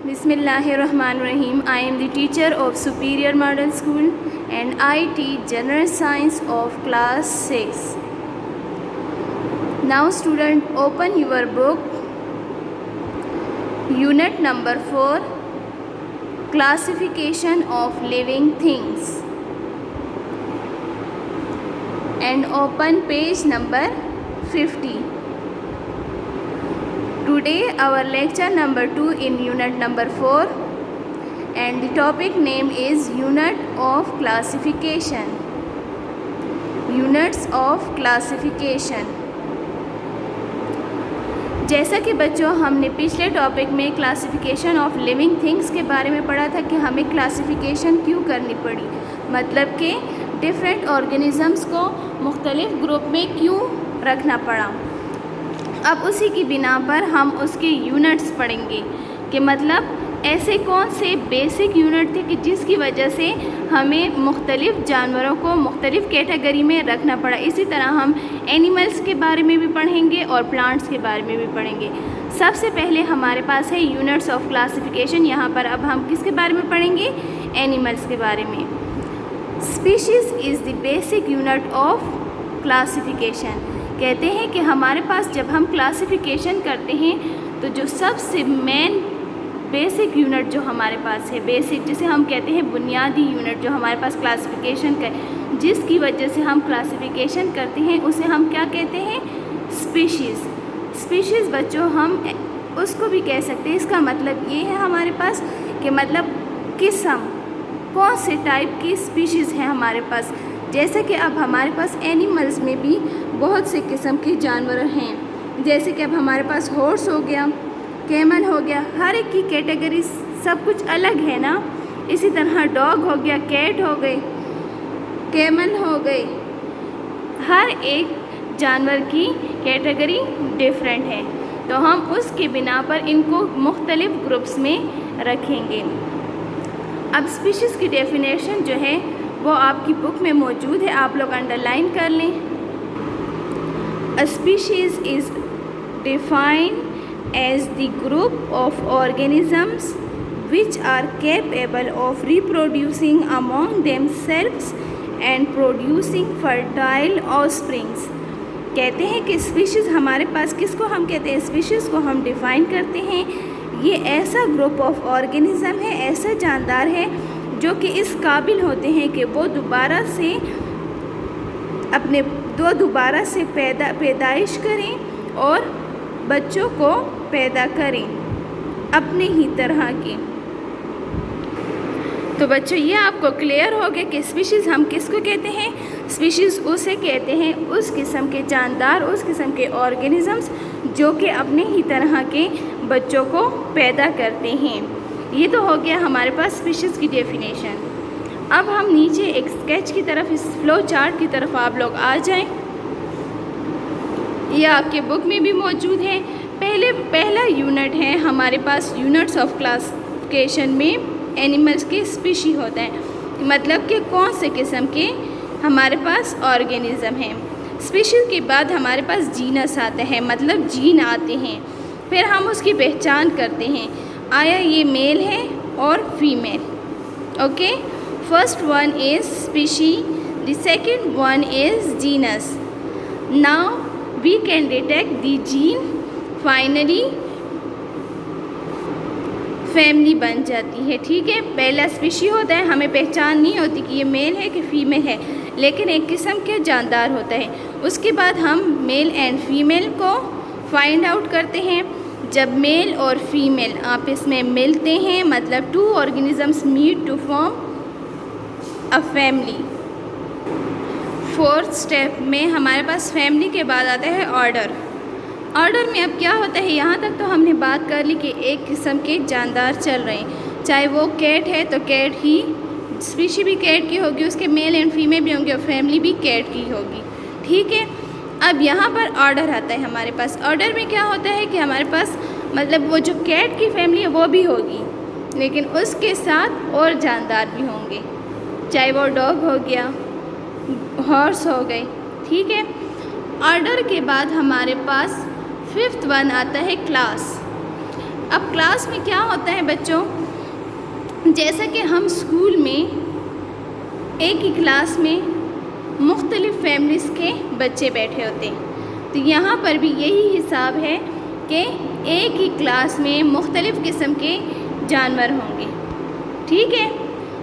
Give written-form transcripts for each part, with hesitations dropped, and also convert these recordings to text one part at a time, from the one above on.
Bismillahirrahmanirrahim. I am the teacher of Superior Model School and I teach General Science of class 6. Now student, open your book. Unit number 4, Classification of Living Things, and open page number 50. Today our lecture number 2 in unit number 4 and the topic name is Unit of Classification. Units of Classification. जैसा कि बच्चों हमने पिछले topic में classification of living things के बारे में पढ़ा था कि हमें क्लासिफिकेशन क्यों करनी पड़ी, मतलब कि डिफरेंट ऑर्गेनिज़म्स को मुख्तलिफ ग्रुप में क्यों रखना पड़ा। अब उसी की बिना पर हम उसके यूनिट्स पढ़ेंगे कि मतलब ऐसे कौन से बेसिक यूनिट थे कि जिसकी वजह से हमें मुख्तलिफ़ जानवरों को मुख्तलिफ़ कैटेगरी में रखना पड़ा। इसी तरह हम एनिमल्स के बारे में भी पढ़ेंगे और प्लांट्स के बारे में भी पढ़ेंगे। सबसे पहले हमारे पास है यूनिट्स ऑफ क्लासिफिकेशन। यहाँ पर अब हम किसके बारे में पढ़ेंगे? एनिमल्स के बारे में। Species is the basic unit of classification. कहते हैं कि हमारे पास जब हम क्लासिफिकेशन करते हैं तो जो सबसे मेन बेसिक यूनिट जो हमारे पास है, बेसिक जिसे हम कहते हैं बुनियादी यूनिट जो हमारे पास क्लासिफिकेशन का जिसकी वजह से हम क्लासिफिकेशन करते हैं उसे हम क्या कहते हैं? स्पीशीज़। स्पीशीज़ बच्चों हम उसको भी कह सकते हैं। इसका मतलब ये है हमारे पास कि मतलब किस्म, कौन से टाइप की स्पीशीज़ हैं हमारे पास। जैसे कि अब हमारे पास एनिमल्स में भी बहुत से किस्म के जानवर हैं। जैसे कि अब हमारे पास हॉर्स हो गया, कैमल हो गया, हर एक की कैटेगरी सब कुछ अलग है ना। इसी तरह डॉग हो गया, कैट हो गए, कैमल हो गए, हर एक जानवर की कैटेगरी डिफरेंट है। तो हम उसके बिना पर इनको मुख्तलिफ़ ग्रुप्स में रखेंगे। अब स्पीशीज़ की डेफिनेशन जो है वो आपकी बुक में मौजूद है, आप लोग अंडरलाइन कर लें। A species is defined as the group of organisms which are capable of reproducing among themselves and producing fertile offsprings। कहते हैं कि स्पीशीज़ हमारे पास किसको हम कहते हैं? स्पीशीज़ को हम डिफ़ाइन करते हैं ये ऐसा ग्रुप ऑफ ऑर्गेनिज़म है, ऐसा जानदार है जो कि इस काबिल होते हैं कि वो दोबारा से पैदाइश करें और बच्चों को पैदा करें अपने ही तरह के। तो बच्चों ये आपको क्लियर हो गया कि स्पीशीज़ हम किसको कहते हैं? स्पीशीज़ उसे कहते हैं उस किस्म के जानदार, उस किस्म के ऑर्गेनिज़म्स जो कि अपने ही तरह के बच्चों को पैदा करते हैं। ये तो हो गया हमारे पास स्पीशीज़ की डेफिनेशन। अब हम नीचे एक स्केच की तरफ, इस फ्लो चार्ट की तरफ आप लोग आ जाएं। ये आपके बुक में भी मौजूद है। पहला यूनिट है हमारे पास यूनिट्स ऑफ क्लासिफिकेशन में एनिमल्स के स्पीशी होता है, मतलब कि कौन से किस्म के हमारे पास ऑर्गेनिज़म हैं। स्पीशीज़ के बाद हमारे पास जीनस आता है, मतलब जीन आते हैं। फिर हम उसकी पहचान करते हैं, आया ये मेल है और female. Okay, first one is species, the second one is genus. Now we can detect the gene, finally family बन जाती है। ठीक है, पहला स्पीशी होता है, हमें पहचान नहीं होती कि ये मेल है कि फ़ीमेल है, लेकिन एक किस्म के जानदार होता है। उसके बाद हम मेल एंड फीमेल को फाइंड आउट करते हैं। जब मेल और फीमेल आपस में मिलते हैं, मतलब two organisms meet to form a family. Fourth step में हमारे पास फैमिली के बाद आता है ऑर्डर। ऑर्डर में अब क्या होता है, यहाँ तक तो हमने बात कर ली कि एक किस्म के जानदार चल रहे हैं, चाहे वो कैट है तो कैट ही स्पीशी भी कैट की होगी, उसके मेल एंड फीमेल भी होंगे और फैमिली भी कैट की होगी। ठीक है, अब यहाँ पर ऑर्डर आता है हमारे पास। ऑर्डर में क्या होता है कि हमारे पास मतलब वो जो कैट की फैमिली है वो भी होगी, लेकिन उसके साथ और जानदार भी होंगे, चाहे वो डॉग हो गया, हॉर्स हो गए। ठीक है, ऑर्डर के बाद हमारे पास फिफ्थ वन आता है क्लास। अब क्लास में क्या होता है बच्चों, जैसा कि हम स्कूल में एक ही क्लास में मुख्तलिफ़ फैमिलीज़ के बच्चे बैठे होते हैं, तो यहाँ पर भी यही हिसाब है कि एक ही क्लास में मुख्तलिफ़ किस्म के जानवर होंगे। ठीक है,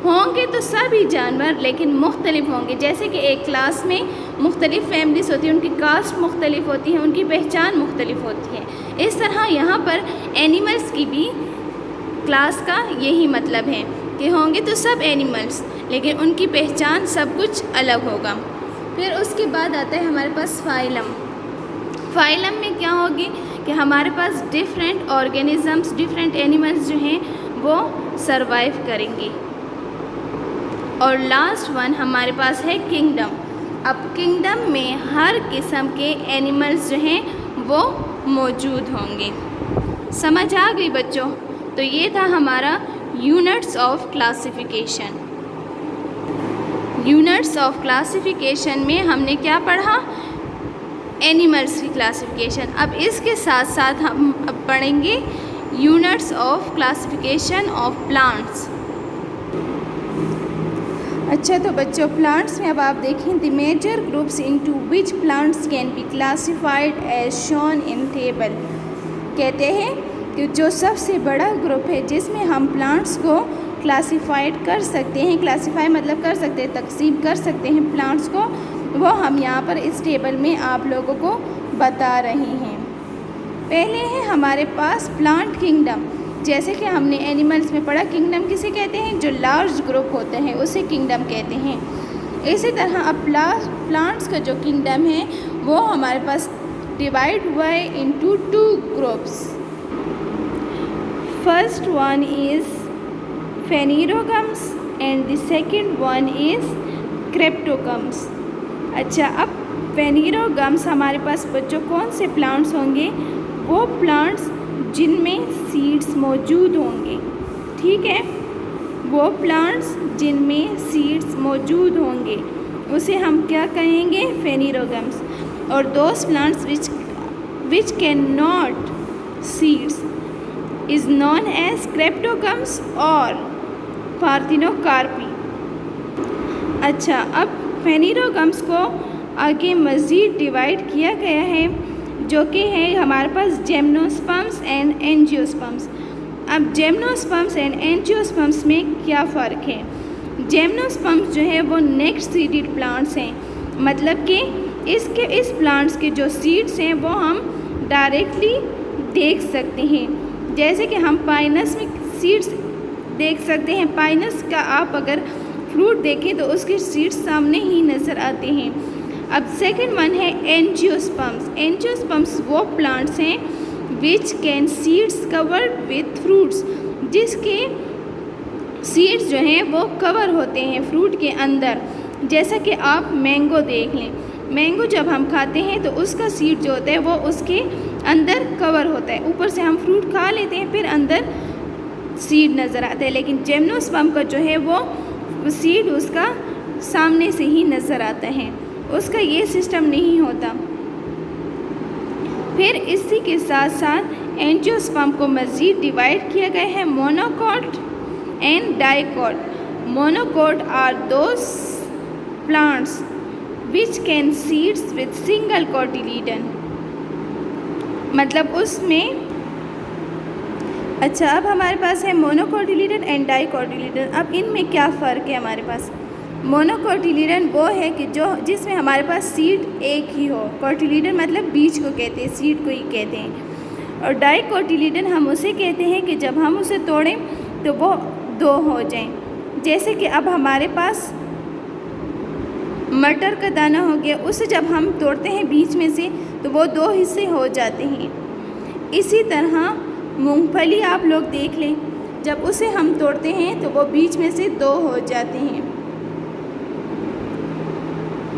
होंगे तो सभी जानवर लेकिन मुख्तलिफ होंगे। जैसे कि एक क्लास में मुख्तलिफ़ फैमिलीज़ होती हैं, उनकी कास्ट मुख्तलिफ होती है, उनकी पहचान मुख्तलिफ होती है। इस तरह यहाँ पर एनिमल्स की भी क्लास का यही मतलब है कि होंगे तो सब एनिमल्स लेकिन उनकी पहचान सब कुछ अलग होगा। फिर उसके बाद आता है हमारे पास फाइलम। फाइलम में क्या होगी कि हमारे पास डिफरेंट ऑर्गेनिज़म्स, डिफरेंट एनिमल्स जो हैं वो सरवाइव करेंगे। और लास्ट वन हमारे पास है किंगडम। अब किंगडम में हर किस्म के एनिमल्स जो हैं वो मौजूद होंगे। समझ आ गई बच्चों? तो ये था हमारा units of classification. Units of classification में हमने क्या पढ़ा? एनिमल्स की क्लासिफिकेशन। अब इसके साथ साथ हम अब पढ़ेंगे units of classification of plants. अच्छा, तो बच्चों प्लांट्स में अब आप देखें the major groups into which plants can be classified as shown in table. कहते हैं कि जो सबसे बड़ा ग्रुप है जिसमें हम प्लांट्स को क्लासिफाइड कर सकते हैं, क्लासिफाई मतलब कर सकते हैं, तकसीम कर सकते हैं प्लांट्स को, वो हम यहाँ पर इस टेबल में आप लोगों को बता रहे हैं। पहले है हमारे पास प्लांट किंगडम। जैसे कि हमने एनिमल्स में पढ़ा, किंगडम किसे कहते हैं? जो लार्ज ग्रुप होते हैं उसे किंगडम कहते हैं। इसी तरह अब प्लांट्स का जो किंगडम है वो हमारे पास डिवाइड हुआ है into 2 groups. First one is phanerogams and the second one is cryptogams. अच्छा, अब फेनिरोगम्स हमारे पास बच्चों कौन से प्लांट्स होंगे? वो प्लांट्स जिनमें सीड्स मौजूद होंगे। ठीक है, वो प्लांट्स जिनमें सीड्स मौजूद होंगे उसे हम क्या कहेंगे? फेनिरोगम्स। और those plants which can not seeds is known as cryptogams और पार्थिनोकार्पी। अच्छा, अब फेनिरोगम्स को आगे मज़ीद डिवाइड किया गया है जो कि है हमारे पास जिम्नोस्पर्म्स एंड एंजियोस्पर्म्स। अब जिम्नोस्पर्म्स एंड एंजियोस्पर्म्स में क्या फ़र्क है? जिम्नोस्पर्म्स जो है वो नेक्स्ट सीडेड प्लांट्स हैं, मतलब कि इस प्लांट्स के जो सीड्स हैं वो हम डायरेक्टली देख सकते हैं। जैसे कि हम पाइनस में सीड्स देख सकते हैं। पाइनस का आप अगर फ्रूट देखें तो उसके सीड्स सामने ही नज़र आते हैं। अब सेकंड वन है एंजियोस्पर्म्स। एंजियोस्पर्म्स वो प्लांट्स हैं विच can seeds covered with fruits, जिसके सीड्स जो हैं वो कवर होते हैं फ्रूट के अंदर। जैसा कि आप मैंगो देख लें, मैंगो जब हम खाते हैं तो उसका सीड जो होता है वो उसके अंदर कवर होता है। ऊपर से हम फ्रूट खा लेते हैं फिर अंदर सीड नज़र आता है, लेकिन जिम्नोस्पर्म का जो है वो सीड उसका सामने से ही नज़र आता है, उसका ये सिस्टम नहीं होता। फिर इसी के साथ साथ एंजियोस्पर्म को मज़ीद डिवाइड किया गया है monocot and dicot. Monocot are those plants which can seeds with single cotyledon, मतलब उसमें। अच्छा, अब हमारे पास है मोनोकोटिलीडन एंड डाइकोटिलीडन। अब इनमें क्या फ़र्क है? हमारे पास मोनोकोटिलीडन वो है कि जिसमें हमारे पास सीड एक ही हो। कोटिलीडन मतलब बीज को कहते हैं, सीड को ही कहते हैं। और डाइकोटिलीडन हम उसे कहते हैं कि जब हम उसे तोड़ें तो वो 2 हो जाएं। जैसे कि अब हमारे पास मटर का दाना हो गया, उसे जब हम तोड़ते हैं बीच में से तो वो 2 हिस्से हो जाते हैं। इसी तरह मूंगफली आप लोग देख लें, जब उसे हम तोड़ते हैं तो वो बीच में से 2 हो जाते हैं।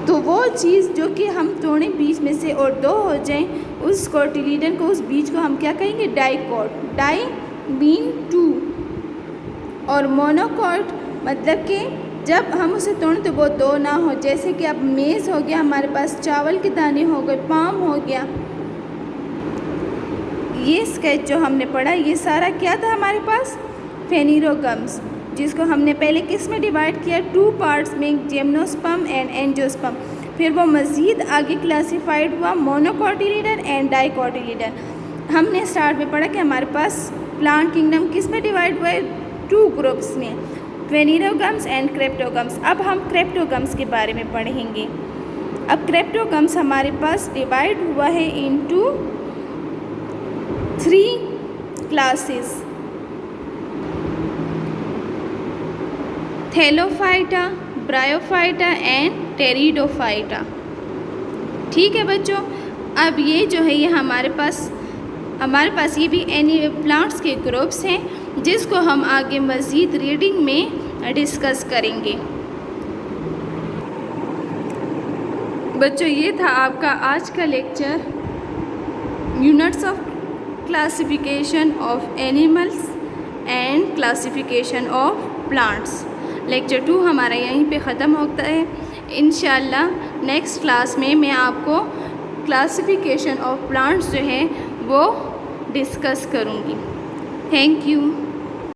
तो वो चीज़ जो कि हम तोड़ें बीच में से और 2 हो जाएं, उस कोटिलीडन को, उस बीज को हम क्या कहेंगे? डाइकोट। डाई मीन 2 और मोनोकोट मतलब कि जब हम उसे तोड़ें तो वो 2 ना हो। जैसे कि अब मेज़ हो गया, हमारे पास चावल के दाने हो गए, पाम हो गया, ये स्केच जो हमने पढ़ा ये सारा क्या था हमारे पास, फेनिरोगम्स, जिसको हमने पहले किस में डिवाइड किया, 2 पार्ट्स में, जिम्नोस्पर्म एंड एंजियोस्पर्म। फिर वो मज़ीद आगे क्लासिफाइड हुआ मोनोकोटिलीडन एंड डाइकोटिलीडन। हमने स्टार्ट में पढ़ा कि हमारे पास प्लांट किंगडम किस में डिवाइड हुआ है, 2 ग्रुप्स में, फेनिरोगम्स एंड क्रेप्टोगम्स। अब हम क्रेप्टोगम्स के बारे में पढ़ेंगे। अब क्रेप्टोगम्स हमारे पास डिवाइड हुआ है into 3 classes, Thallophyta, bryophyta and pteridophyta. ठीक है बच्चों, अब ये जो है ये हमारे पास ये भी एनी प्लांट्स के ग्रुप्स हैं जिसको हम आगे मज़ीद रीडिंग में डिस्कस करेंगे। बच्चों ये था आपका आज का lecture, units of classification of animals and classification of plants. Lecture 2 हमारा यहीं पे ख़त्म होता है। इंशाल्लाह नेक्स्ट क्लास में मैं आपको क्लासिफिकेशन ऑफ प्लांट्स जो है वो डिस्कस करूँगी। Thank you.